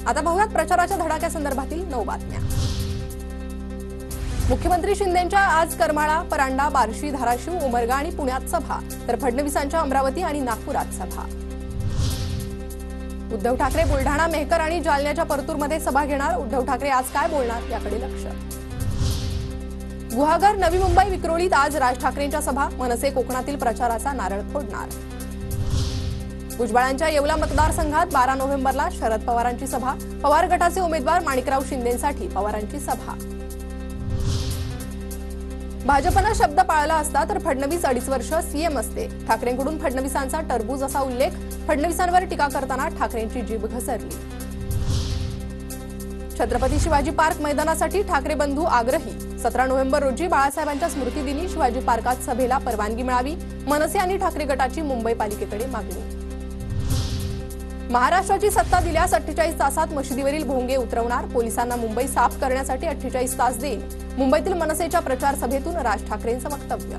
आता पाहूयात प्रचाराच्या धडाक्यासंदर्भातील 9 बातम्या। मुख्यमंत्री शिंदेंच्या आज करमाळा, परांडा, बार्शी, धाराशिव, उमरगा आणि पुण्यात सभा, तर फडणवीसांच्या अमरावती आणि नागपुरात सभा। उद्धव ठाकरे बुलढाणा, मेहकर आणि जालन्याच्या परतूरमध्ये सभा घेणार। उद्धव ठाकरे आज काय बोलणार याकडे लक्ष। गुहागर, नवी मुंबई, विक्रोळीत आज राज ठाकरेंच्या सभा। मनसे कोकणातील प्रचाराचा नारळ फोडणार। भुजबळांच्या येवला मतदारसंघात 12 नोव्हेंबरला शरद पवारांची सभा। पवार गटाचे उमेदवार माणिकराव शिंदेंसाठी पवारांची सभा। भाजपनं शब्द पाळला असता तर फडणवीस 2.5 वर्ष सीएम असते। ठाकरेंकडून फडणवीसांचा टरबूज असा उल्लेख। फडणवीसांवर टीका करताना ठाकरेंची जीभ घसरली। छत्रपती शिवाजी पार्क मैदानासाठी ठाकरे बंधू आग्रही। 17 नोव्हेंबर रोजी बाळासाहेबांच्या स्मृतिदिनी शिवाजी पार्कात सभेला परवानगी मिळावी। मनसे आणि ठाकरे गटाची मुंबई पालिकेकडे मागणी। महाराष्ट्राची सत्ता दिल्यास 48 तासात मशिदीवरील भोंगे उतरवणार। पोलिसांना मुंबई साफ करण्यासाठी 48 तास देईल। मुंबईतील मनसेच्या प्रचार सभेतून राज ठाकरेंचं वक्तव्य।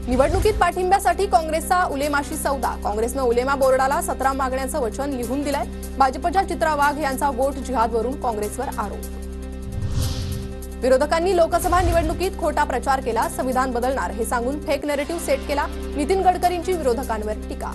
निवडणुकीत पाठिंब्यासाठी काँग्रेसचा उलेमाशी सौदा। काँग्रेसनं उलेमा बोर्डाला 17 मागण्यांचं वचन लिहून दिलंय। भाजपच्या चित्रा वाघ यांचा वोट जिहादवरून काँग्रेसवर आरोप। विरोधकांनी लोकसभा निवडणुकीत खोटा प्रचार केला, संविधान बदलणार हे सांगून फेक नॅरेटिव्ह सेट केला। नितीन गडकरींची विरोधकांवर टीका।